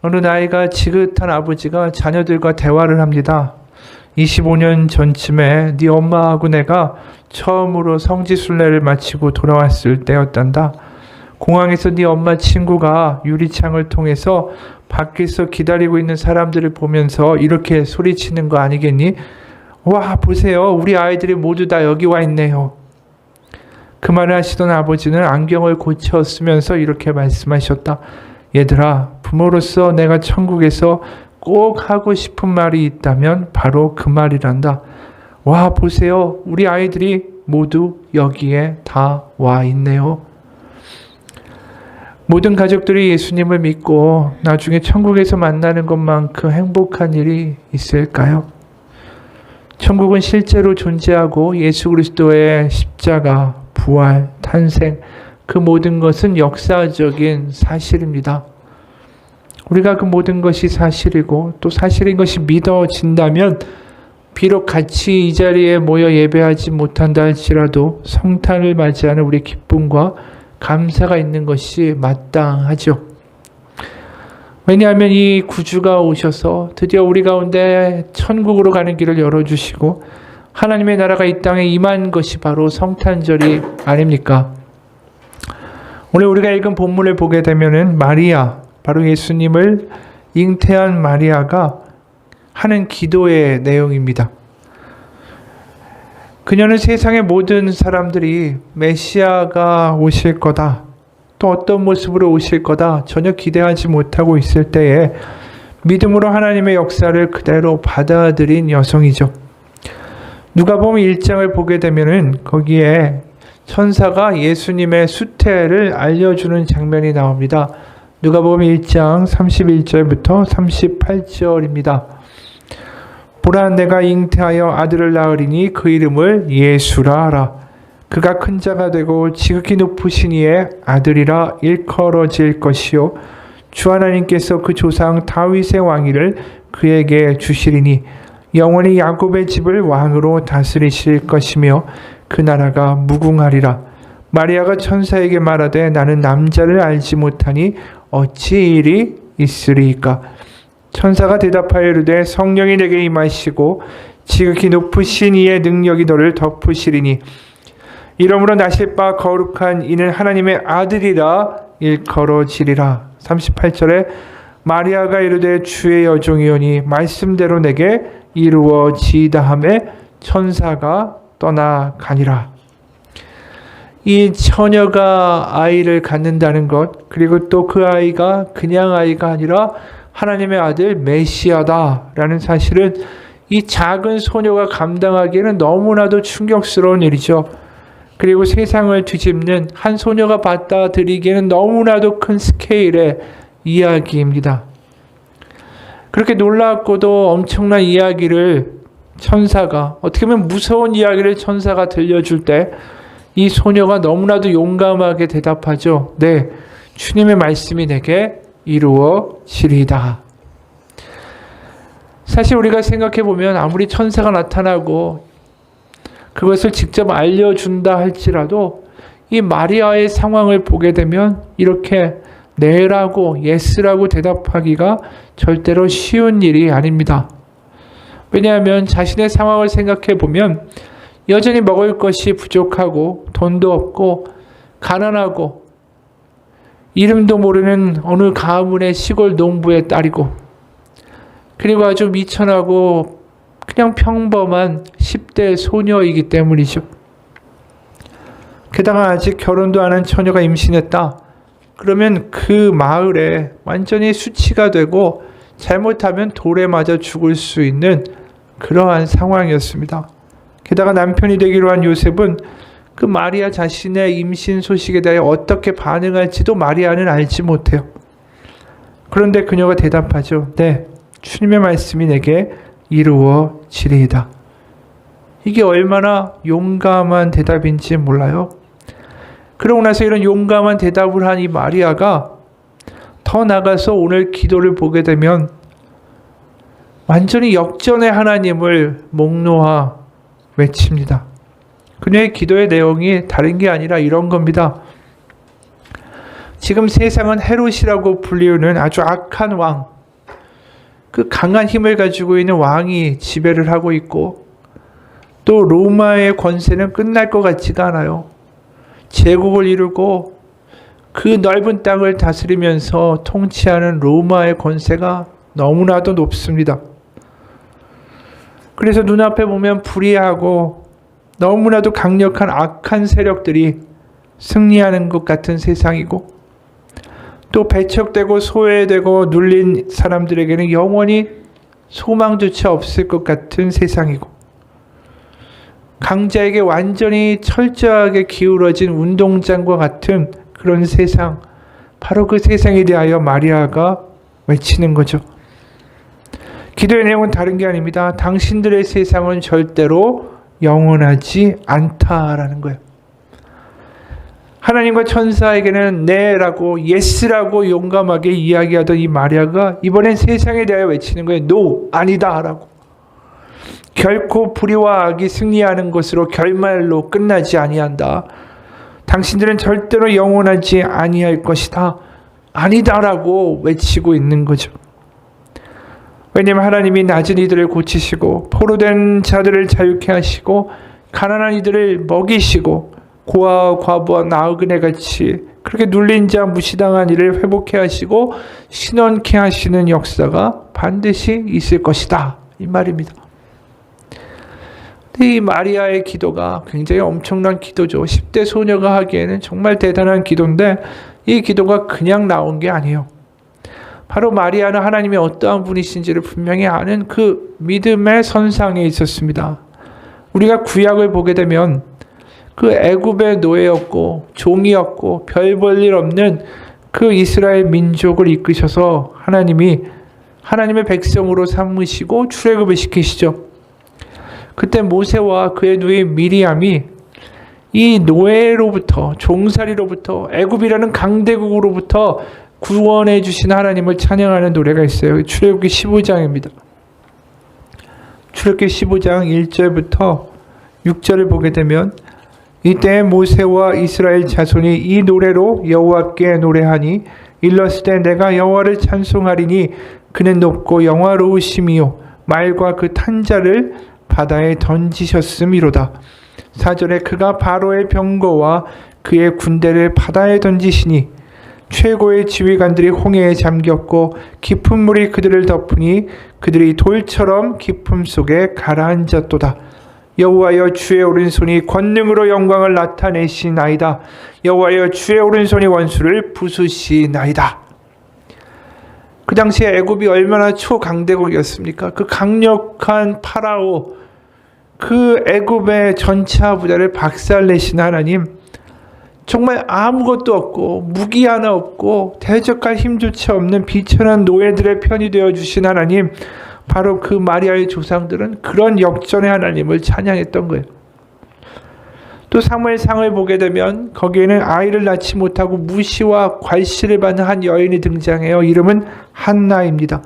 어느 나이가 지긋한 아버지가 자녀들과 대화를 합니다. 25년 전쯤에 네 엄마하고 내가 처음으로 성지순례를 마치고 돌아왔을 때였단다. 공항에서 네 엄마 친구가 유리창을 통해서 밖에서 기다리고 있는 사람들을 보면서 이렇게 소리치는 거 아니겠니? 와, 보세요. 우리 아이들이 모두 다 여기 와 있네요. 그 말을 하시던 아버지는 안경을 고쳐 쓰면서 이렇게 말씀하셨다. 얘들아, 부모로서 내가 천국에서 꼭 하고 싶은 말이 있다면 바로 그 말이란다. 와, 보세요. 우리 아이들이 모두 여기에 다 와 있네요. 모든 가족들이 예수님을 믿고 나중에 천국에서 만나는 것만큼 행복한 일이 있을까요? 천국은 실제로 존재하고 예수 그리스도의 십자가, 부활, 탄생, 그 모든 것은 역사적인 사실입니다. 우리가 그 모든 것이 사실이고 또 사실인 것이 믿어진다면 비록 같이 이 자리에 모여 예배하지 못한다 할지라도 성탄을 맞이하는 우리의 기쁨과 감사가 있는 것이 마땅하죠. 왜냐하면 이 구주가 오셔서 드디어 우리 가운데 천국으로 가는 길을 열어주시고 하나님의 나라가 이 땅에 임한 것이 바로 성탄절이 아닙니까? 오늘 우리가 읽은 본문을 보게 되면은 마리아, 바로 예수님을 잉태한 마리아가 하는 기도의 내용입니다. 그녀는 세상의 모든 사람들이 메시아가 오실 거다, 또 어떤 모습으로 오실 거다 전혀 기대하지 못하고 있을 때에 믿음으로 하나님의 역사를 그대로 받아들인 여성이죠. 누가복음 1장을 보게 되면은 거기에 천사가 예수님의 수태를 알려주는 장면이 나옵니다. 누가복음 1장 31절부터 38절입니다. 보라, 내가 잉태하여 아들을 낳으리니 그 이름을 예수라 하라. 그가 큰 자가 되고 지극히 높으신 이의 아들이라 일컬어질 것이요 주 하나님께서 그 조상 다윗의 왕위를 그에게 주시리니 영원히 야곱의 집을 왕으로 다스리실 것이며 그 나라가 무궁하리라. 마리아가 천사에게 말하되 나는 남자를 알지 못하니 어찌 일이 있으리이까. 천사가 대답하여 이르되 성령이 내게 임하시고 지극히 높으신 이의 능력이 너를 덮으시리니 이러므로 나실 바 거룩한 이는 하나님의 아들이라 일컬어지리라. 38절에 마리아가 이르되 주의 여종이오니 말씀대로 내게 이루어지이다 하매 천사가 떠나가니라. 이 처녀가 아이를 갖는다는 것, 그리고 또 그 아이가 그냥 아이가 아니라 하나님의 아들 메시아다라는 사실은 이 작은 소녀가 감당하기에는 너무나도 충격스러운 일이죠. 그리고 세상을 뒤집는 한 소녀가 받아들이기에는 너무나도 큰 스케일의 이야기입니다. 그렇게 놀랍고도 엄청난 이야기를 천사가, 어떻게 보면 무서운 이야기를 천사가 들려줄 때 이 소녀가 너무나도 용감하게 대답하죠. 네, 주님의 말씀이 내게 이루어지리이다. 사실 우리가 생각해 보면 아무리 천사가 나타나고 그것을 직접 알려준다 할지라도 이 마리아의 상황을 보게 되면 이렇게 네라고 예스라고 대답하기가 절대로 쉬운 일이 아닙니다. 왜냐하면 자신의 상황을 생각해 보면 여전히 먹을 것이 부족하고 돈도 없고 가난하고 이름도 모르는 어느 가문의 시골 농부의 딸이고 그리고 아주 미천하고 그냥 평범한 10대 소녀이기 때문이죠. 게다가 아직 결혼도 안 한 처녀가 임신했다. 그러면 그 마을에 완전히 수치가 되고 잘못하면 돌에 맞아 죽을 수 있는 그러한 상황이었습니다. 게다가 남편이 되기로 한 요셉은 그 마리아 자신의 임신 소식에 대해 어떻게 반응할지도 마리아는 알지 못해요. 그런데 그녀가 대답하죠. 네, 주님의 말씀이 내게 이루어지리이다. 이게 얼마나 용감한 대답인지 몰라요. 그러고 나서 이런 용감한 대답을 한 이 마리아가 더 나가서 오늘 기도를 보게 되면 완전히 역전의 하나님을 목놓아 외칩니다. 그녀의 기도의 내용이 다른 게 아니라 이런 겁니다. 지금 세상은 헤롯이라고 불리우는 아주 악한 왕, 그 강한 힘을 가지고 있는 왕이 지배를 하고 있고, 또 로마의 권세는 끝날 것 같지가 않아요. 제국을 이루고 그 넓은 땅을 다스리면서 통치하는 로마의 권세가 너무나도 높습니다. 그래서 눈앞에 보면 불의하고 너무나도 강력한 악한 세력들이 승리하는 것 같은 세상이고, 또 배척되고 소외되고 눌린 사람들에게는 영원히 소망조차 없을 것 같은 세상이고, 강자에게 완전히 철저하게 기울어진 운동장과 같은 그런 세상, 바로 그 세상에 대하여 마리아가 외치는 거죠. 기도의 내용은 다른 게 아닙니다. 당신들의 세상은 절대로 영원하지 않다라는 거예요. 하나님과 천사에게는 네라고 예스라고 용감하게 이야기하던 이 마리아가 이번엔 세상에 대하여 외치는 거예요. 노, 아니다 라고. 결코 불의와 악이 승리하는 것으로 결말로 끝나지 아니한다. 당신들은 절대로 영원하지 아니할 것이다. 아니다라고 외치고 있는 거죠. 왜냐하면 하나님이 낮은 이들을 고치시고 포로된 자들을 자유케 하시고 가난한 이들을 먹이시고 고아와 과부와 나그네 같이 그렇게 눌린 자 무시당한 이를 회복케 하시고 신원케 하시는 역사가 반드시 있을 것이다. 이 말입니다. 이 마리아의 기도가 굉장히 엄청난 기도죠. 10대 소녀가 하기에는 정말 대단한 기도인데 이 기도가 그냥 나온 게 아니에요. 바로 마리아는 하나님이 어떠한 분이신지를 분명히 아는 그 믿음의 선상에 있었습니다. 우리가 구약을 보게 되면 그 애굽의 노예였고 종이었고 별 볼 일 없는 그 이스라엘 민족을 이끄셔서 하나님이 하나님의 백성으로 삼으시고 출애굽을 시키시죠. 그때 모세와 그의 누이 미리암이 이 노예로부터 종살이로부터 애굽이라는 강대국으로부터 구원해 주신 하나님을 찬양하는 노래가 있어요. 출애굽기 15장입니다. 출애굽기 15장 1절부터 6절을 보게 되면 이때 모세와 이스라엘 자손이 이 노래로 여호와께 노래하니 일렀을 내가 여호와를 찬송하리니 그는 높고 영화로우심이요 말과 그 탄자를 바다에 던지셨음이로다. 4절에 그가 바로의 병거와 그의 군대를 바다에 던지시니 최고의 지휘관들이 홍해에 잠겼고 깊은 물이 그들을 덮으니 그들이 돌처럼 깊음 속에 가라앉았도다. 여호와여 주의 오른손이 권능으로 영광을 나타내시나이다. 여호와여 주의 오른손이 원수를 부수시나이다. 그 당시에 애굽이 얼마나 초강대국이었습니까? 그 강력한 파라오, 그 애굽의 전차 부대를 박살내신 하나님, 정말 아무것도 없고 무기 하나 없고 대적할 힘조차 없는 비천한 노예들의 편이 되어주신 하나님, 바로 그 마리아의 조상들은 그런 역전의 하나님을 찬양했던 거예요. 또 사무엘상을 보게 되면 거기에는 아이를 낳지 못하고 무시와 괄시를 받는 한 여인이 등장해요. 이름은 한나입니다.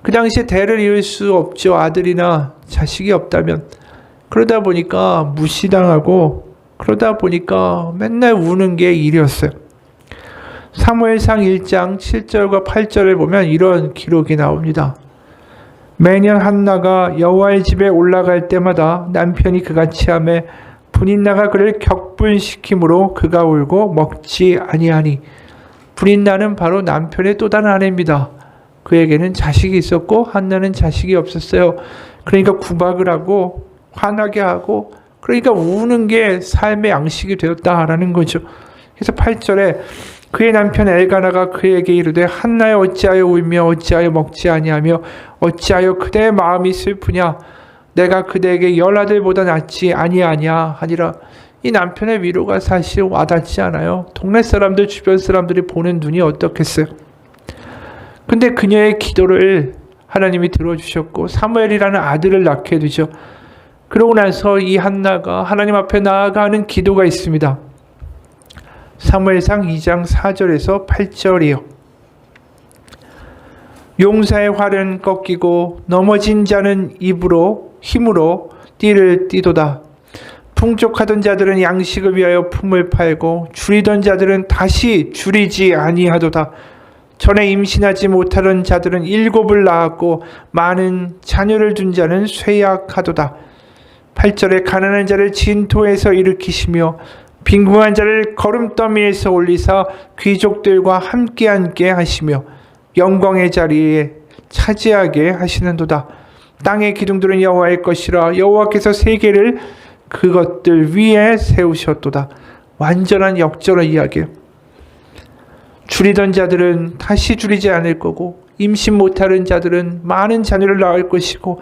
그 당시에 대를 이을 수 없죠. 아들이나 자식이 없다면. 그러다 보니까 무시당하고 그러다 보니까 맨날 우는 게 일이었어요. 사무엘상 1장 7절과 8절을 보면 이런 기록이 나옵니다. 매년 한나가 여호와의 집에 올라갈 때마다 남편이 그같이 하매 분인나가 그를 격분시키므로 그가 울고 먹지 아니하니. 분인나는 바로 남편의 또 다른 아내입니다. 그에게는 자식이 있었고 한나는 자식이 없었어요. 그러니까 구박을 하고 화나게 하고 그러니까 우는 게 삶의 양식이 되었다라는 거죠. 그래서 8절에 그의 남편 엘가나가 그에게 이르되 한나여 어찌하여 울며 어찌하여 먹지 아니하며 어찌하여 그대의 마음이 슬프냐. 내가 그대에게 10아들보다 낫지 아니하냐 하니라. 이 남편의 위로가 사실 와닿지 않아요. 동네 사람들 주변 사람들이 보는 눈이 어떻겠어요. 근데 그녀의 기도를 하나님이 들어주셨고 사무엘이라는 아들을 낳게 되죠. 그러고 나서 이 한나가 하나님 앞에 나아가는 기도가 있습니다. 사무엘상 2장 4절에서 8절이요. 용사의 활은 꺾이고 넘어진 자는 힘으로 띠를 띠도다. 풍족하던 자들은 양식을 위하여 품을 팔고 줄이던 자들은 다시 줄이지 아니하도다. 전에 임신하지 못하던 자들은 7을 낳았고 많은 자녀를 둔 자는 쇠약하도다. 8절에 가난한 자를 진토에서 일으키시며 빈궁한 자를 거름더미에서 올리사 귀족들과 함께 앉게 하시며 영광의 자리에 차지하게 하시는도다. 땅의 기둥들은 여호와의 것이라 여호와께서 세계를 그것들 위에 세우셨도다. 완전한 역전의 이야기예요. 줄이던 자들은 다시 줄이지 않을 거고 임신 못하는 자들은 많은 자녀를 낳을 것이고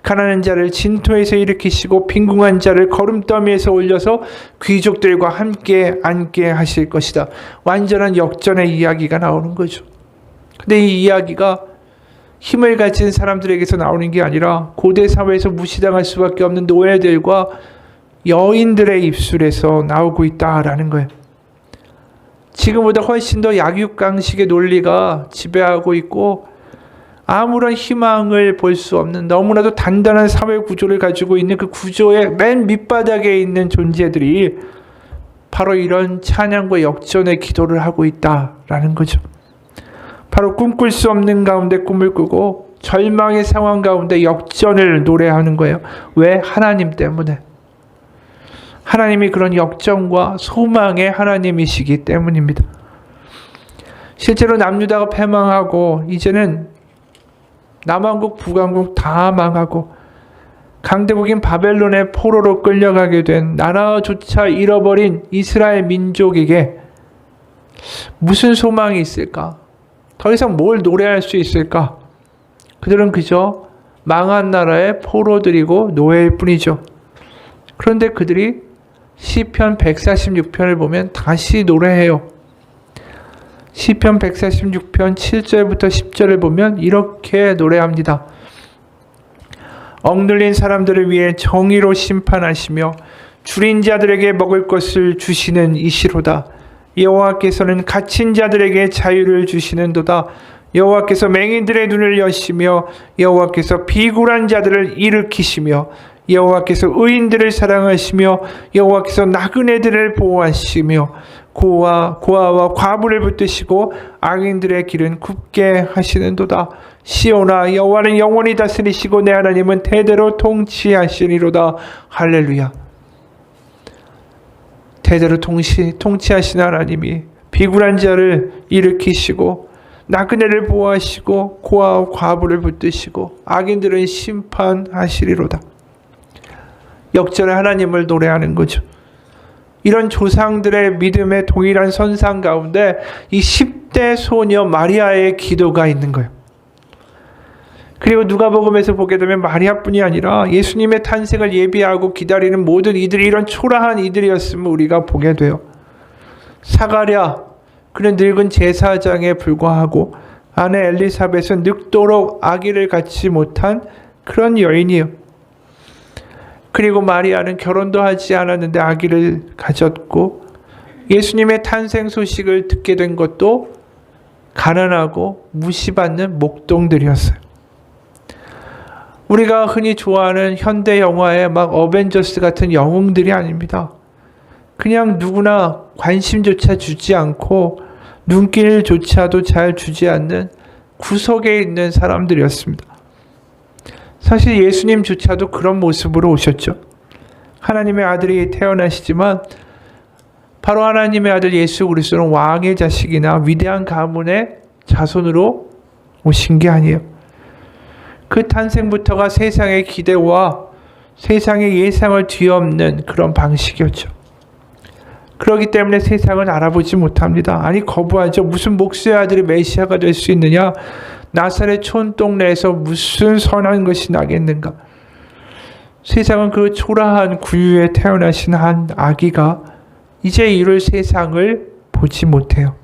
가난한 자를 진토에서 일으키시고 빈궁한 자를 거름더미에서 올려서 귀족들과 함께 앉게 하실 것이다. 완전한 역전의 이야기가 나오는 거죠. 근데 이 이야기가 힘을 가진 사람들에게서 나오는 게 아니라 고대 사회에서 무시당할 수밖에 없는 노예들과 여인들의 입술에서 나오고 있다라는 거예요. 지금보다 훨씬 더 약육강식의 논리가 지배하고 있고 아무런 희망을 볼 수 없는 너무나도 단단한 사회 구조를 가지고 있는 그 구조의 맨 밑바닥에 있는 존재들이 바로 이런 찬양과 역전의 기도를 하고 있다라는 거죠. 바로 꿈꿀 수 없는 가운데 꿈을 꾸고 절망의 상황 가운데 역전을 노래하는 거예요. 왜? 하나님 때문에. 하나님이 그런 역전과 소망의 하나님이시기 때문입니다. 실제로 남유다가 패망하고 이제는 남왕국 북왕국 다 망하고 강대국인 바벨론의 포로로 끌려가게 된 나라조차 잃어버린 이스라엘 민족에게 무슨 소망이 있을까? 더 이상 뭘 노래할 수 있을까? 그들은 그저 망한 나라의 포로들이고 노예일 뿐이죠. 그런데 그들이 시편 146편을 보면 다시 노래해요. 시편 146편 7절부터 10절을 보면 이렇게 노래합니다. 억눌린 사람들을 위해 정의로 심판하시며 줄인 자들에게 먹을 것을 주시는 이시로다. 여호와께서는 갇힌 자들에게 자유를 주시는도다. 여호와께서 맹인들의 눈을 여시며 여호와께서 비굴한 자들을 일으키시며 여호와께서 의인들을 사랑하시며 여호와께서 나그네들을 보호하시며 고아와 과부를 붙드시고 악인들의 길은 굽게 하시는도다. 시온아 여호와는 영원히 다스리시고 내 하나님은 대대로 통치하시리로다. 할렐루야. 대대로 통치하시는 하나님이 비굴한 자를 일으키시고 나그네를 보호하시고 고아와 과부를 붙드시고 악인들은 심판하시리로다. 역전의 하나님을 노래하는 거죠. 이런 조상들의 믿음의 동일한 선상 가운데 이 10대 소녀 마리아의 기도가 있는 거예요. 그리고 누가복음에서 보게 되면 마리아뿐이 아니라 예수님의 탄생을 예비하고 기다리는 모든 이들이 이런 초라한 이들이었음을 우리가 보게 돼요. 사가랴, 그는 늙은 제사장에 불과하고 아내 엘리사벳은 늙도록 아기를 갖지 못한 그런 여인이에요. 그리고 마리아는 결혼도 하지 않았는데 아기를 가졌고 예수님의 탄생 소식을 듣게 된 것도 가난하고 무시받는 목동들이었어요. 우리가 흔히 좋아하는 현대 영화의 막 어벤져스 같은 영웅들이 아닙니다. 그냥 누구나 관심조차 주지 않고 눈길조차도 잘 주지 않는 구석에 있는 사람들이었습니다. 사실 예수님조차도 그런 모습으로 오셨죠. 하나님의 아들이 태어나시지만 바로 하나님의 아들 예수 그리스도는 왕의 자식이나 위대한 가문의 자손으로 오신 게 아니에요. 그 탄생부터가 세상의 기대와 세상의 예상을 뒤엎는 그런 방식이었죠. 그렇기 때문에 세상은 알아보지 못합니다. 아니 거부하죠. 무슨 목수의 아들이 메시아가 될 수 있느냐? 나사렛 촌동네에서 무슨 선한 것이 나겠는가? 세상은 그 초라한 구유에 태어나신 한 아기가 이제 이룰 세상을 보지 못해요.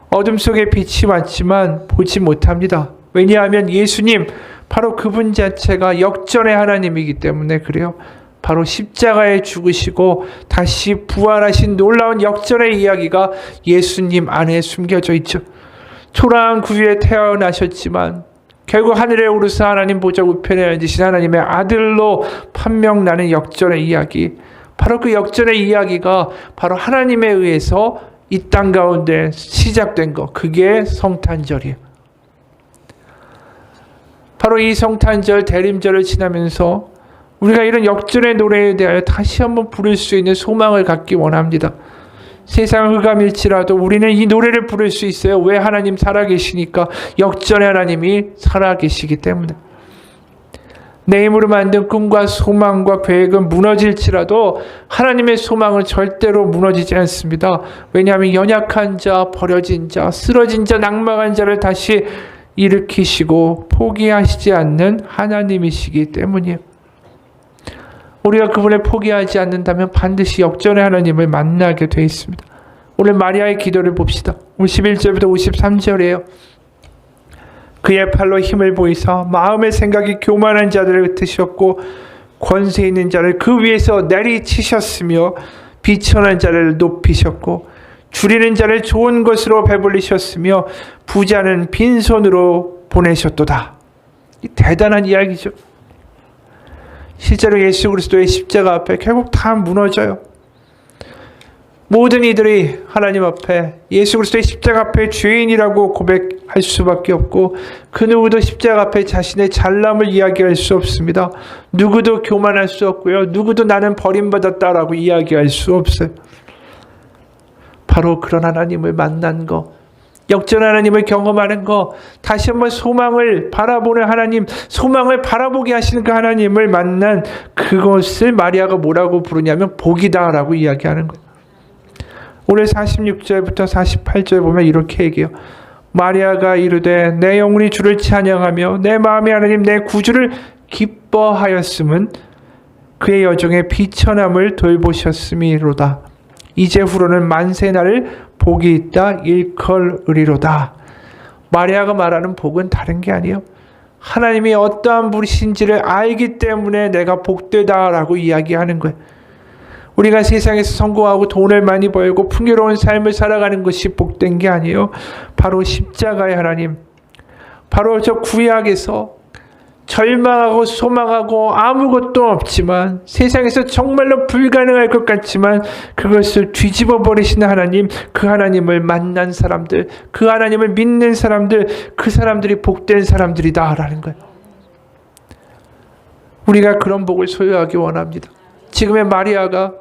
어둠 속에 빛이 왔지만 보지 못합니다. 왜냐하면 예수님, 바로 그분 자체가 역전의 하나님이기 때문에 그래요. 바로 십자가에 죽으시고 다시 부활하신 놀라운 역전의 이야기가 예수님 안에 숨겨져 있죠. 초라한 구유에 태어나셨지만 결국 하늘에 오르사 하나님 보좌 우편에 앉으신 하나님의 아들로 판명나는 역전의 이야기, 바로 그 역전의 이야기가 바로 하나님에 의해서 이 땅 가운데 시작된 것, 그게 성탄절이에요. 바로 이 성탄절 대림절을 지나면서 우리가 이런 역전의 노래에 대하여 다시 한번 부를 수 있는 소망을 갖기 원합니다. 세상 흑암일지라도 우리는 이 노래를 부를 수 있어요. 왜? 하나님 살아계시니까. 역전의 하나님이 살아계시기 때문에. 내 힘으로 만든 꿈과 소망과 계획은 무너질지라도 하나님의 소망은 절대로 무너지지 않습니다. 왜냐하면 연약한 자, 버려진 자, 쓰러진 자, 낭망한 자를 다시 일으키시고 포기하시지 않는 하나님이시기 때문이에요. 우리가 그분을 포기하지 않는다면 반드시 역전의 하나님을 만나게 되어 있습니다. 오늘 마리아의 기도를 봅시다. 51절부터 53절이에요. 그의 팔로 힘을 보이사 마음의 생각이 교만한 자들을 흩으셨고 권세 있는 자를 그 위에서 내리치셨으며 비천한 자를 높이셨고 줄이는 자를 좋은 것으로 배불리셨으며 부자는 빈손으로 보내셨도다. 대단한 이야기죠. 실제로 예수 그리스도의 십자가 앞에 결국 다 무너져요. 모든 이들이 하나님 앞에 예수 그리스도의 십자가 앞에 죄인이라고 고백할 수밖에 없고 그 누구도 십자가 앞에 자신의 잘남을 이야기할 수 없습니다. 누구도 교만할 수 없고요. 누구도 나는 버림받았다라고 이야기할 수 없어요. 바로 그런 하나님을 만난 거, 역전 하나님을 경험하는 거, 다시 한번 소망을 바라보는 하나님, 소망을 바라보게 하시는 그 하나님을 만난 그것을 마리아가 뭐라고 부르냐면 복이다라고 이야기하는 거예요. 오늘 46절부터 48절 보면 이렇게 얘기해요. 마리아가 이르되 내 영혼이 주를 찬양하며 내 마음이 하나님 내 구주를 기뻐하였음은 그의 여종의 비천함을 돌보셨음이로다. 이제후로는 만세 날을 복이 있다 일컬으리로다. 마리아가 말하는 복은 다른 게 아니에요. 하나님이 어떠한 분이신지를 알기 때문에 내가 복되다라고 이야기하는 거예요. 우리가 세상에서 성공하고 돈을 많이 벌고 풍요로운 삶을 살아가는 것이 복된 게 아니에요. 바로 십자가의 하나님, 바로 저 구약에서 절망하고 소망하고 아무것도 없지만 세상에서 정말로 불가능할 것 같지만 그것을 뒤집어 버리시는 하나님, 그 하나님을 만난 사람들, 그 하나님을 믿는 사람들, 그 사람들이 복된 사람들이다라는 거예요. 우리가 그런 복을 소유하기 원합니다. 지금의 마리아가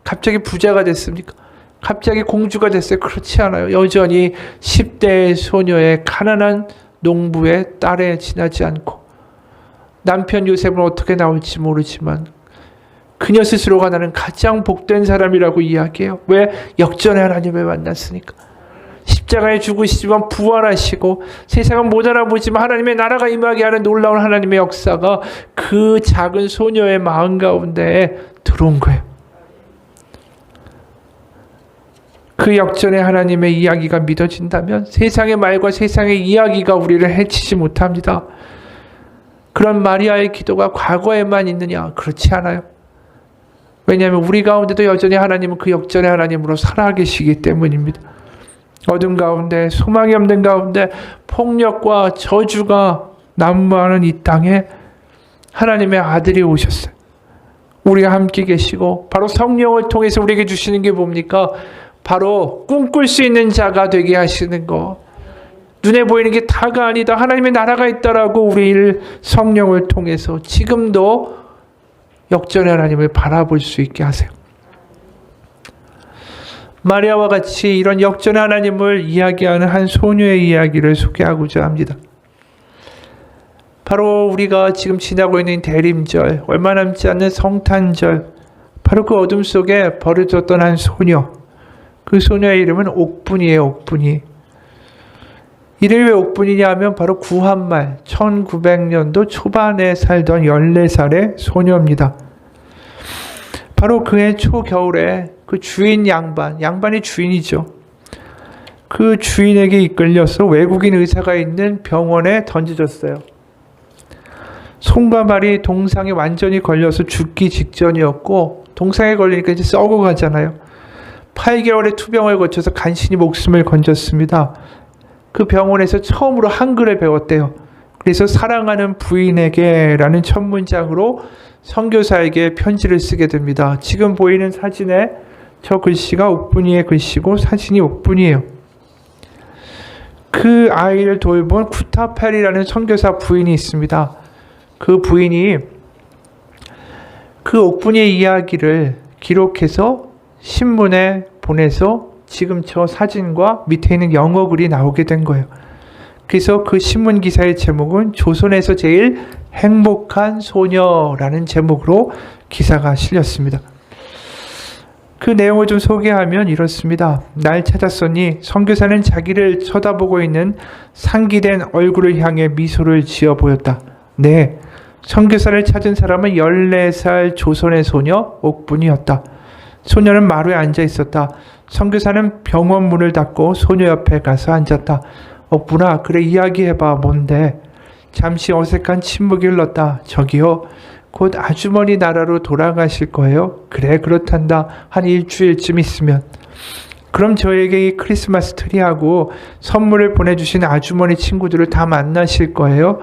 갑자기 부자가 됐습니까? 갑자기 공주가 됐어요? 그렇지 않아요. 여전히 10대 소녀의 가난한 농부의 딸에 지나지 않고 남편 요셉은 어떻게 나올지 모르지만 그녀 스스로가 나는 가장 복된 사람이라고 이야기해요. 왜? 역전의 하나님을 만났으니까. 십자가에 죽으시지만 부활하시고 세상은 못 알아보지만 하나님의 나라가 임하게 하는 놀라운 하나님의 역사가 그 작은 소녀의 마음 가운데 들어온 거예요. 그 역전의 하나님의 이야기가 믿어진다면 세상의 말과 세상의 이야기가 우리를 해치지 못합니다. 그런 마리아의 기도가 과거에만 있느냐? 그렇지 않아요. 왜냐하면 우리 가운데도 여전히 하나님은 그 역전의 하나님으로 살아계시기 때문입니다. 어둠 가운데, 소망이 없는 가운데 폭력과 저주가 난무하는 이 땅에 하나님의 아들이 오셨어요. 우리가 함께 계시고 바로 성령을 통해서 우리에게 주시는 게 뭡니까? 바로 꿈꿀 수 있는 자가 되게 하시는 거. 눈에 보이는 게 다가 아니다. 하나님의 나라가 있다라고 우리를 성령을 통해서 지금도 역전의 하나님을 바라볼 수 있게 하세요. 마리아와 같이 이런 역전의 하나님을 이야기하는 한 소녀의 이야기를 소개하고자 합니다. 바로 우리가 지금 지나고 있는 대림절, 얼마 남지 않는 성탄절, 바로 그 어둠 속에 버려졌던 한 소녀, 그 소녀의 이름은 옥분이에요. 옥분이. 이름이 왜 옥분이냐 하면 바로 구한말 1900년도 초반에 살던 14살의 소녀입니다. 바로 그해 초겨울에 그 주인 양반이 주인이죠. 그 주인에게 이끌려서 외국인 의사가 있는 병원에 던져졌어요. 손과 발이 동상에 완전히 걸려서 죽기 직전이었고 동상에 걸리니까 이제 썩어가잖아요. 8개월의 투병을 거쳐서 간신히 목숨을 건졌습니다. 그 병원에서 처음으로 한글을 배웠대요. 그래서 사랑하는 부인에게 라는 첫 문장으로 선교사에게 편지를 쓰게 됩니다. 지금 보이는 사진에 저 글씨가 옥분이의 글씨고 사진이 옥분이에요. 그 아이를 돌본 쿠타펠이라는 선교사 부인이 있습니다. 그 부인이 그 옥분이의 이야기를 기록해서 신문에 보내서 지금 저 사진과 밑에 있는 영어 글이 나오게 된 거예요. 그래서 그 신문 기사의 제목은 조선에서 제일 행복한 소녀라는 제목으로 기사가 실렸습니다. 그 내용을 좀 소개하면 이렇습니다. 날 찾았으니 선교사는 자기를 쳐다보고 있는 상기된 얼굴을 향해 미소를 지어 보였다. 네, 선교사를 찾은 사람은 14살 조선의 소녀 옥분이었다. 소녀는 마루에 앉아 있었다. 선교사는 병원 문을 닫고 소녀 옆에 가서 앉았다. 옥분아, 그래 이야기해봐. 뭔데? 잠시 어색한 침묵이 흘렀다. 저기요, 곧 아주머니 나라로 돌아가실 거예요? 그래, 그렇단다. 한 일주일쯤 있으면. 그럼 저에게 이 크리스마스 트리하고 선물을 보내주신 아주머니 친구들을 다 만나실 거예요?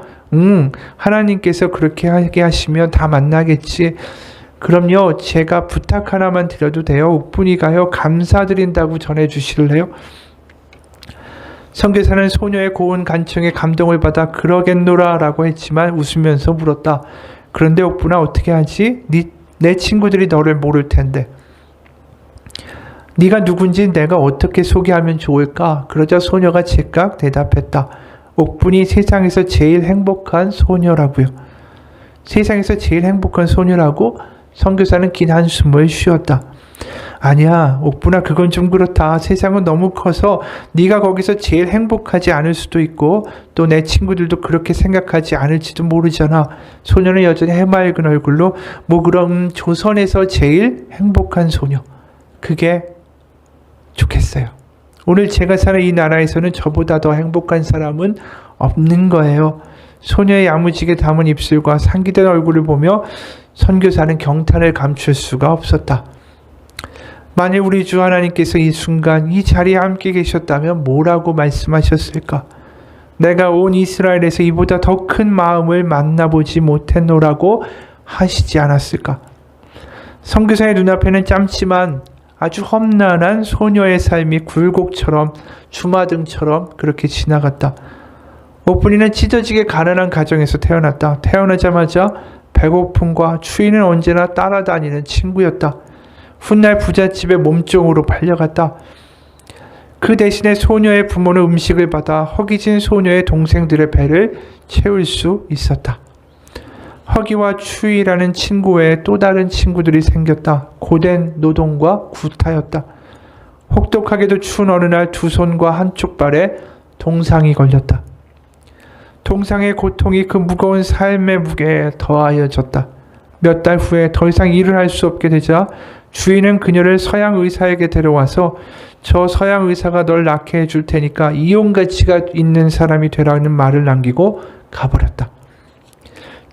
하나님께서 그렇게 하게 하시면 다 만나겠지. 그럼요, 제가 부탁 하나만 드려도 돼요? 옥분이가요, 감사드린다고 전해주실래요? 선교사는 소녀의 고운 간청에 감동을 받아 그러겠노라 라고 했지만 웃으면서 물었다. 그런데 옥분아, 어떻게 하지? 내 친구들이 너를 모를 텐데. 네가 누군지 내가 어떻게 소개하면 좋을까? 그러자 소녀가 제깍 대답했다. 옥분이 세상에서 제일 행복한 소녀라고요. 세상에서 제일 행복한 소녀라고? 선교사는 긴 한숨을 쉬었다. 아니야, 옥분아, 그건 좀 그렇다. 세상은 너무 커서 네가 거기서 제일 행복하지 않을 수도 있고 또 내 친구들도 그렇게 생각하지 않을지도 모르잖아. 소녀는 여전히 해맑은 얼굴로 뭐 그럼 조선에서 제일 행복한 소녀, 그게 좋겠어요. 오늘 제가 사는 이 나라에서는 저보다 더 행복한 사람은 없는 거예요. 소녀의 야무지게 담은 입술과 상기된 얼굴을 보며 선교사는 경탄을 감출 수가 없었다. 만일 우리 주 하나님께서 이 순간 이 자리에 함께 계셨다면 뭐라고 말씀하셨을까? 내가 온 이스라엘에서 이보다 더 큰 마음을 만나보지 못했노라고 하시지 않았을까? 선교사의 눈앞에는 짧지만 아주 험난한 소녀의 삶이 굴곡처럼 주마등처럼 그렇게 지나갔다. 옥분이는 찢어지게 가난한 가정에서 태어났다. 태어나자마자 배고픔과 추위는 언제나 따라다니는 친구였다. 훗날 부잣집의 몸종으로 팔려갔다. 그 대신에 소녀의 부모는 음식을 받아 허기진 소녀의 동생들의 배를 채울 수 있었다. 허기와 추위라는 친구 외에 또 다른 친구들이 생겼다. 고된 노동과 구타였다. 혹독하게도 추운 어느 날 두 손과 한쪽 발에 동상이 걸렸다. 동상의 고통이 그 무거운 삶의 무게에 더하여졌다. 몇 달 후에 더 이상 일을 할 수 없게 되자 주인은 그녀를 서양 의사에게 데려와서 저 서양 의사가 널 낳게 해줄 테니까 이용 가치가 있는 사람이 되라는 말을 남기고 가버렸다.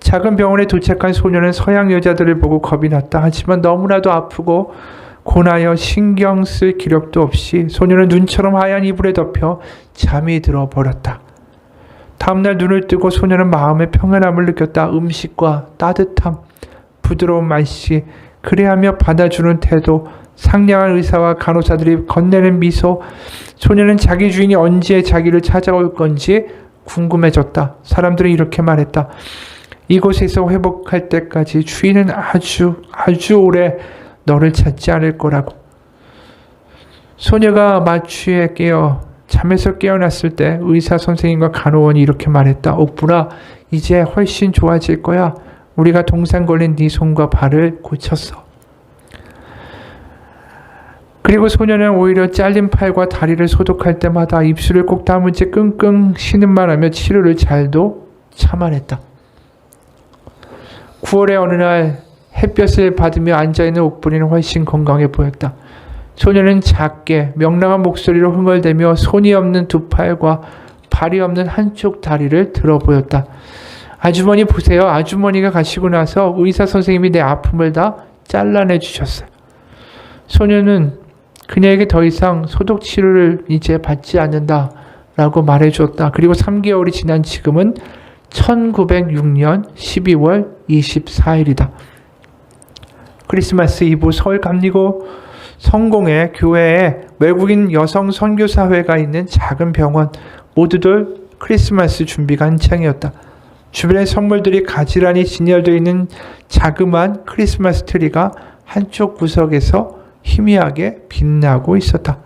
작은 병원에 도착한 소녀는 서양 여자들을 보고 겁이 났다. 하지만 너무나도 아프고 고나여 신경 쓸 기력도 없이 소녀는 눈처럼 하얀 이불에 덮여 잠이 들어 버렸다. 다음날 눈을 뜨고 소녀는 마음의 평안함을 느꼈다. 음식과 따뜻함, 부드러운 말씨, 그래하며 받아주는 태도, 상냥한 의사와 간호사들이 건네는 미소, 소녀는 자기 주인이 언제 자기를 찾아올 건지 궁금해졌다. 사람들은 이렇게 말했다. 이곳에서 회복할 때까지 주인은 아주 오래 너를 찾지 않을 거라고. 소녀가 마취에 잠에서 깨어났을 때 의사 선생님과 간호원이 이렇게 말했다. 옥분아, 이제 훨씬 좋아질 거야. 우리가 동상 걸린 네 손과 발을 고쳤어. 그리고 소녀는 오히려 잘린 팔과 다리를 소독할 때마다 입술을 꼭 다문 채 끙끙 신음만 하며 치료를 잘도 참아냈다. 9월의 어느 날 햇볕을 받으며 앉아있는 옥분이는 훨씬 건강해 보였다. 소녀는 작게 명랑한 목소리로 흥얼대며 손이 없는 두 팔과 발이 없는 한쪽 다리를 들어 보였다. 아주머니 보세요. 아주머니가 가시고 나서 의사 선생님이 내 아픔을 다 잘라내 주셨어요. 소녀는 그녀에게 더 이상 소독 치료를 이제 받지 않는다 라고 말해주었다. 그리고 3개월이 지난 지금은 1906년 12월 24일이다. 크리스마스 이브 서울 감리고 성공회 교회에 외국인 여성 선교사회가 있는 작은 병원, 모두들 크리스마스 준비가 한창이었다. 주변에 선물들이 가지런히 진열되어 있는 자그마한 크리스마스 트리가 한쪽 구석에서 희미하게 빛나고 있었다.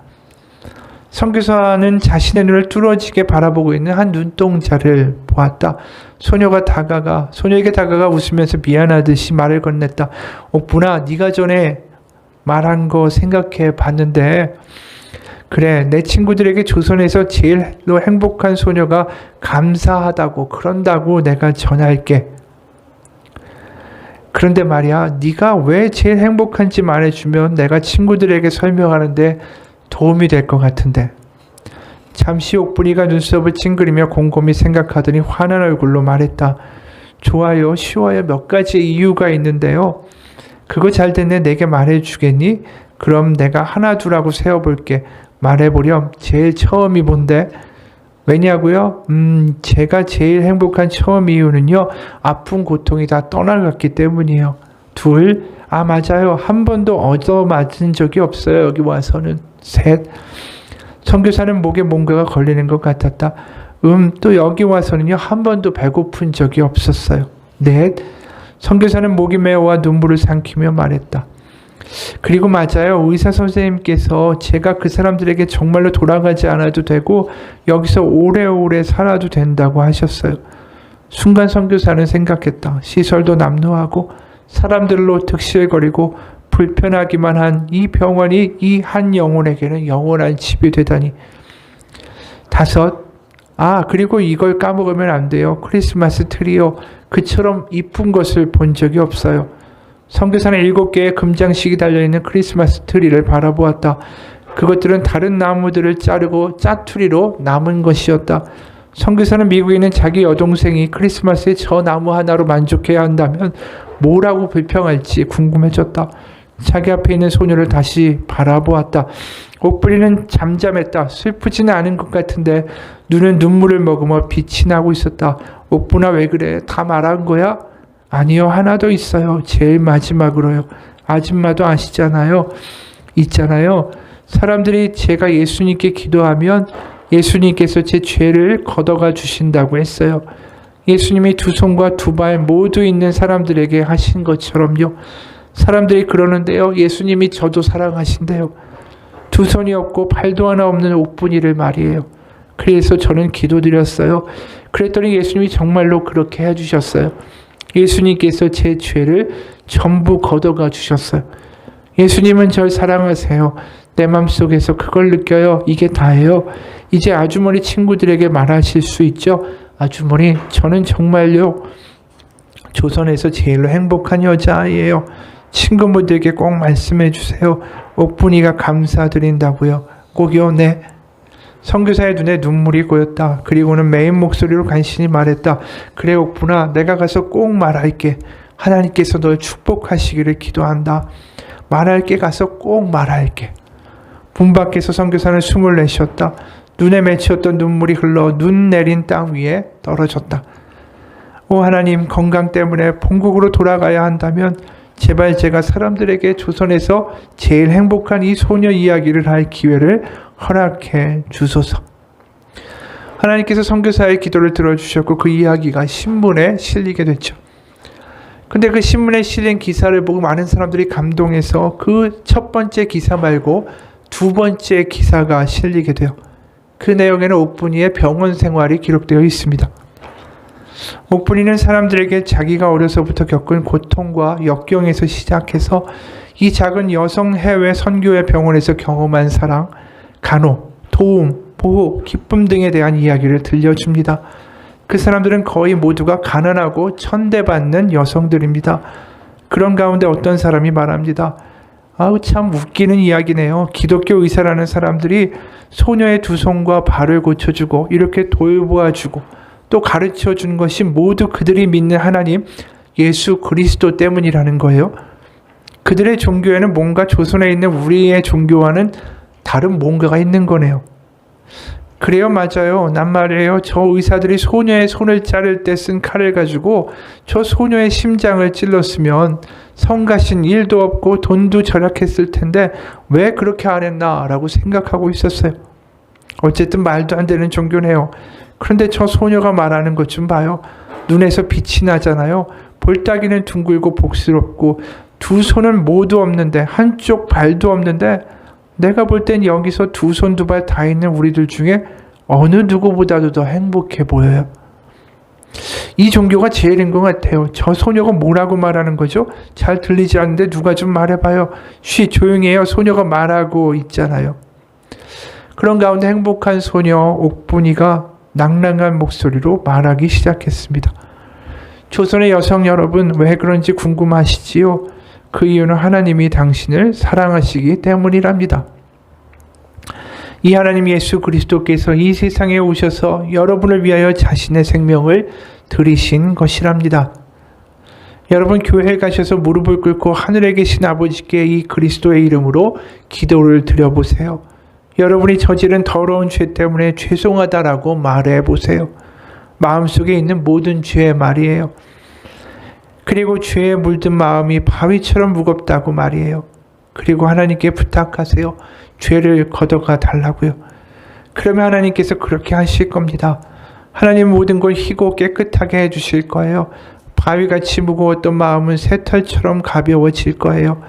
선교사는 자신의 눈을 뚫어지게 바라보고 있는 한 눈동자를 보았다. 소녀에게 다가가 웃으면서 미안하듯이 말을 건넸다. 옥분아, 네가 전에 말한 거 생각해 봤는데 그래, 내 친구들에게 조선에서 제일로 행복한 소녀가 감사하다고 그런다고 내가 전할게. 그런데 말이야, 네가 왜 제일 행복한지 말해주면 내가 친구들에게 설명하는데 도움이 될 것 같은데. 잠시 옥분이가 눈썹을 찡그리며 곰곰이 생각하더니 환한 얼굴로 말했다. 좋아요, 쉬워요. 몇 가지 이유가 있는데요. 그거 잘 됐네. 내게 말해주겠니? 그럼 내가 하나 둘하고 세어볼게. 말해보렴. 제일 처음이 뭔데? 왜냐고요? 제가 제일 행복한 처음 이유는요, 아픈 고통이 다 떠나갔기 때문이에요. 둘, 맞아요. 한 번도 얻어맞은 적이 없어요. 여기 와서는. 셋, 선교사는 목에 뭔가가 걸리는 것 같았다. 또 여기 와서는요, 한 번도 배고픈 적이 없었어요. 넷, 선교사는 목이 메어와 눈물을 삼키며 말했다. 그리고 맞아요. 의사 선생님께서 제가 그 사람들에게 정말로 돌아가지 않아도 되고 여기서 오래오래 살아도 된다고 하셨어요. 순간 선교사는 생각했다. 시설도 남루하고 사람들로 득실거리고 불편하기만 한 이 병원이 이 한 영혼에게는 영원한 집이 되다니. 다섯, 그리고 이걸 까먹으면 안 돼요. 크리스마스 트리요. 그처럼 이쁜 것을 본 적이 없어요. 선교사는 7개의 금장식이 달려있는 크리스마스 트리를 바라보았다. 그것들은 다른 나무들을 자르고 짜투리로 남은 것이었다. 선교사는 미국에 있는 자기 여동생이 크리스마스에 저 나무 하나로 만족해야 한다면 뭐라고 불평할지 궁금해졌다. 자기 앞에 있는 소녀를 다시 바라보았다. 옥분이는 잠잠했다. 슬프지는 않은 것 같은데 눈은 눈물을 머금어 빛이 나고 있었다. 옥분아, 왜 그래? 다 말한 거야? 아니요, 하나 더 있어요. 제일 마지막으로요. 아줌마도 아시잖아요. 있잖아요. 사람들이 제가 예수님께 기도하면 예수님께서 제 죄를 걷어가 주신다고 했어요. 예수님이 두 손과 두 발 모두 있는 사람들에게 하신 것처럼요. 사람들이 그러는데요. 예수님이 저도 사랑하신대요. 두 손이 없고 발도 하나 없는 옥분이를 말이에요. 그래서 저는 기도드렸어요. 그랬더니 예수님이 정말로 그렇게 해주셨어요. 예수님께서 제 죄를 전부 걷어가 주셨어요. 예수님은 절 사랑하세요. 내 마음속에서 그걸 느껴요. 이게 다예요. 이제 아주머니 친구들에게 말하실 수 있죠. 아주머니, 저는 정말요, 조선에서 제일로 행복한 여자아이예요. 친구분들에게 꼭 말씀해 주세요. 옥분이가 감사드린다고요. 꼭요. 네. 선교사의 눈에 눈물이 고였다. 그리고는 메인 목소리로 간신히 말했다. 그래, 옥분아, 내가 가서 꼭 말할게. 하나님께서 널 축복하시기를 기도한다. 말할게. 가서 꼭 말할게. 문 밖에서 선교사는 숨을 내쉬었다. 눈에 맺혔던 눈물이 흘러 눈 내린 땅 위에 떨어졌다. 오 하나님, 건강 때문에 본국으로 돌아가야 한다면 제발 제가 사람들에게 조선에서 제일 행복한 이 소녀 이야기를 할 기회를 허락해 주소서. 하나님께서 선교사의 기도를 들어주셨고 그 이야기가 신문에 실리게 됐죠. 근데 그 신문에 실린 기사를 보고 많은 사람들이 감동해서 그 첫 번째 기사 말고 두 번째 기사가 실리게 돼요. 그 내용에는 옥분이의 병원 생활이 기록되어 있습니다. 옥분이는 사람들에게 자기가 어려서부터 겪은 고통과 역경에서 시작해서 이 작은 여성 해외 선교회 병원에서 경험한 사랑, 간호, 도움, 보호, 기쁨 등에 대한 이야기를 들려줍니다. 그 사람들은 거의 모두가 가난하고 천대받는 여성들입니다. 그런 가운데 어떤 사람이 말합니다. 참 웃기는 이야기네요. 기독교 의사라는 사람들이 소녀의 두 손과 발을 고쳐주고 이렇게 돌보아주고 또 가르쳐준 것이 모두 그들이 믿는 하나님 예수 그리스도 때문이라는 거예요. 그들의 종교에는 뭔가 조선에 있는 우리의 종교와는 다른 뭔가가 있는 거네요. 그래요, 맞아요. 난 말이에요. 저 의사들이 소녀의 손을 자를 때 쓴 칼을 가지고 저 소녀의 심장을 찔렀으면 성가신 일도 없고 돈도 절약했을 텐데 왜 그렇게 안 했나라고 생각하고 있었어요. 어쨌든 말도 안 되는 종교네요. 그런데 저 소녀가 말하는 것 좀 봐요. 눈에서 빛이 나잖아요. 볼따기는 둥글고 복스럽고 두 손은 모두 없는데, 한쪽 발도 없는데, 내가 볼 땐 여기서 두 손 두 발 다 있는 우리들 중에 어느 누구보다도 더 행복해 보여요. 이 종교가 제일인 것 같아요. 저 소녀가 뭐라고 말하는 거죠? 잘 들리지 않는데 누가 좀 말해봐요. 조용히 해요. 소녀가 말하고 있잖아요. 그런 가운데 행복한 소녀 옥분이가 낭랑한 목소리로 말하기 시작했습니다. 조선의 여성 여러분, 왜 그런지 궁금하시지요? 그 이유는 하나님이 당신을 사랑하시기 때문이랍니다. 이 하나님 예수 그리스도께서 이 세상에 오셔서 여러분을 위하여 자신의 생명을 드리신 것이랍니다. 여러분, 교회에 가셔서 무릎을 꿇고 하늘에 계신 아버지께 이 그리스도의 이름으로 기도를 드려보세요. 여러분이 저지른 더러운 죄 때문에 죄송하다라고 말해보세요. 마음속에 있는 모든 죄의 말이에요. 그리고 죄에 물든 마음이 바위처럼 무겁다고 말이에요. 그리고 하나님께 부탁하세요. 죄를 걷어가 달라고요. 그러면 하나님께서 그렇게 하실 겁니다. 하나님 모든 걸 희고 깨끗하게 해주실 거예요. 바위같이 무거웠던 마음은 새털처럼 가벼워질 거예요.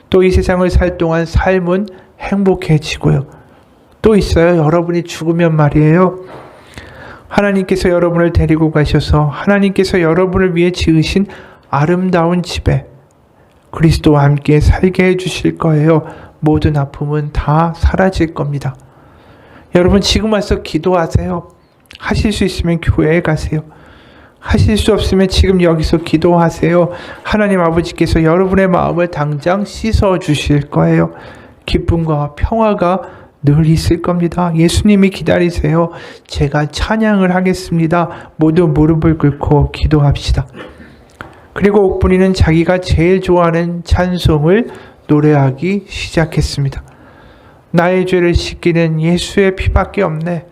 또 이 세상을 살 동안 삶은 행복해지고요. 또 있어요. 여러분이 죽으면 말이에요. 하나님께서 여러분을 데리고 가셔서 하나님께서 여러분을 위해 지으신 아름다운 집에 그리스도와 함께 살게 해주실 거예요. 모든 아픔은 다 사라질 겁니다. 여러분, 지금 와서 기도하세요. 하실 수 있으면 교회에 가세요. 하실 수 없으면 지금 여기서 기도하세요. 하나님 아버지께서 여러분의 마음을 당장 씻어 주실 거예요. 기쁨과 평화가 늘 있을 겁니다. 예수님이 기다리세요. 제가 찬양을 하겠습니다. 모두 무릎을 꿇고 기도합시다. 그리고 옥분이는 자기가 제일 좋아하는 찬송을 노래하기 시작했습니다. 나의 죄를 씻기는 예수의 피밖에 없네.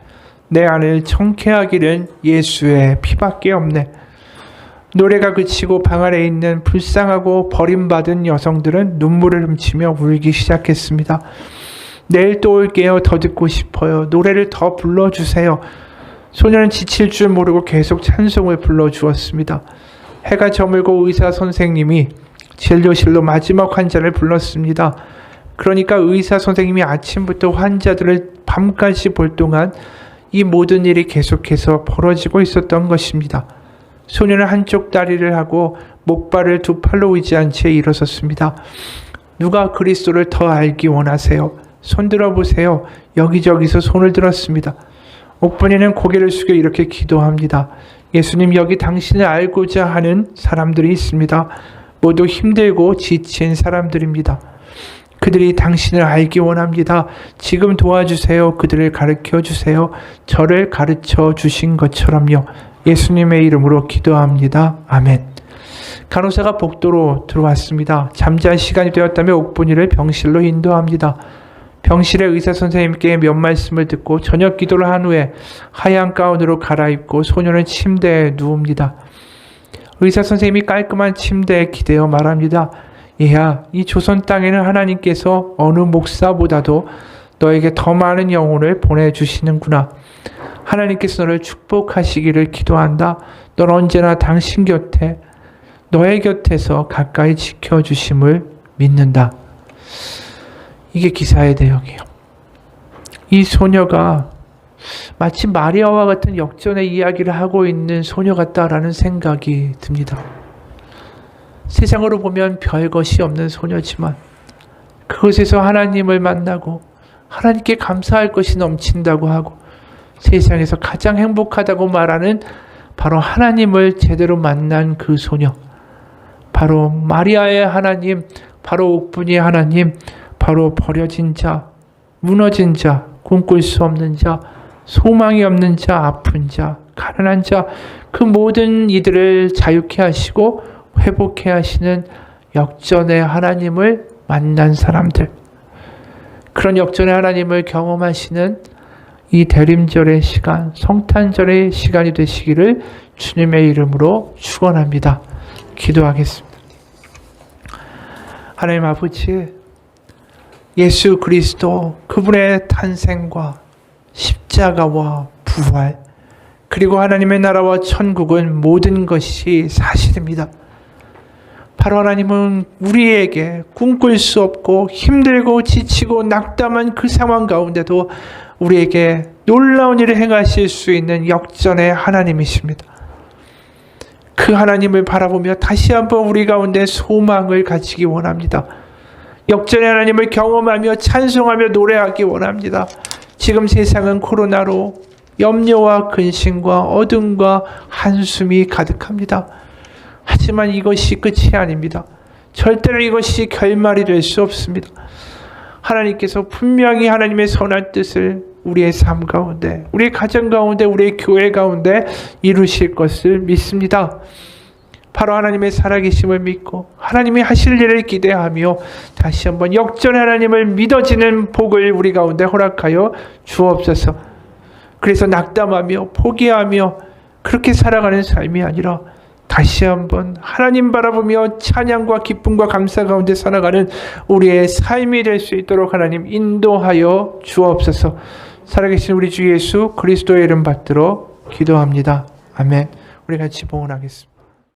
내 안을 청케하기는 예수의 피밖에 없네. 노래가 그치고 방 안에 있는 불쌍하고 버림받은 여성들은 눈물을 훔치며 울기 시작했습니다. 내일 또 올게요. 더 듣고 싶어요. 노래를 더 불러주세요. 소녀는 지칠 줄 모르고 계속 찬송을 불러주었습니다. 해가 저물고 의사 선생님이 진료실로 마지막 환자를 불렀습니다. 그러니까 의사 선생님이 아침부터 환자들을 밤까지 볼 동안 이 모든 일이 계속해서 벌어지고 있었던 것입니다. 소녀는 한쪽 다리를 하고 목발을 두 팔로 의지한 채 일어섰습니다. 누가 그리스도를 더 알기 원하세요? 손 들어보세요. 여기저기서 손을 들었습니다. 옥분이는 고개를 숙여 이렇게 기도합니다. 예수님, 여기 당신을 알고자 하는 사람들이 있습니다. 모두 힘들고 지친 사람들입니다. 그들이 당신을 알기 원합니다. 지금 도와주세요. 그들을 가르쳐 주세요. 저를 가르쳐 주신 것처럼요. 예수님의 이름으로 기도합니다. 아멘. 간호사가 복도로 들어왔습니다. 잠잘 시간이 되었다며 옥분이를 병실로 인도합니다. 병실의 의사 선생님께 몇 말씀을 듣고 저녁 기도를 한 후에 하얀 가운으로 갈아입고 소녀는 침대에 누웁니다. 의사 선생님이 깔끔한 침대에 기대어 말합니다. 얘야, 이 조선 땅에는 하나님께서 어느 목사보다도 너에게 더 많은 영혼을 보내주시는구나. 하나님께서 너를 축복하시기를 기도한다. 넌 언제나 당신 곁에, 너의 곁에서 가까이 지켜주심을 믿는다. 이게 기사의 내용이에요. 이 소녀가 마치 마리아와 같은 역전의 이야기를 하고 있는 소녀 같다라는 생각이 듭니다. 세상으로 보면 별것이 없는 소녀지만 그곳에서 하나님을 만나고 하나님께 감사할 것이 넘친다고 하고 세상에서 가장 행복하다고 말하는 바로 하나님을 제대로 만난 그 소녀, 바로 마리아의 하나님, 바로 옥분이의 하나님, 바로 버려진 자, 무너진 자, 꿈꿀 수 없는 자, 소망이 없는 자, 아픈 자, 가난한 자, 그 모든 이들을 자유케 하시고 회복케 하시는 역전의 하나님을 만난 사람들, 그런 역전의 하나님을 경험하시는 이 대림절의 시간, 성탄절의 시간이 되시기를 주님의 이름으로 축원합니다. 기도하겠습니다. 하나님 아버지, 예수 그리스도 그분의 탄생과 십자가와 부활, 그리고 하나님의 나라와 천국은 모든 것이 사실입니다. 바로 하나님은 우리에게 꿈꿀 수 없고 힘들고 지치고 낙담한 그 상황 가운데도 우리에게 놀라운 일을 행하실 수 있는 역전의 하나님이십니다. 그 하나님을 바라보며 다시 한번 우리 가운데 소망을 가지기 원합니다. 역전의 하나님을 경험하며 찬송하며 노래하기 원합니다. 지금 세상은 코로나로 염려와 근심과 어둠과 한숨이 가득합니다. 하지만 이것이 끝이 아닙니다. 절대로 이것이 결말이 될 수 없습니다. 하나님께서 분명히 하나님의 선한 뜻을 우리의 삶 가운데, 우리의 가정 가운데, 우리의 교회 가운데 이루실 것을 믿습니다. 바로 하나님의 살아계심을 믿고 하나님이 하실 일을 기대하며 다시 한번 역전의 하나님을 믿어지는 복을 우리 가운데 허락하여 주옵소서. 그래서 낙담하며 포기하며 그렇게 살아가는 삶이 아니라 다시 한번 하나님 바라보며 찬양과 기쁨과 감사 가운데 살아가는 우리의 삶이 될 수 있도록 하나님 인도하여 주옵소서. 살아계신 우리 주 예수 그리스도의 이름 받들어 기도합니다. 아멘. 우리 같이 봉헌하겠습니다.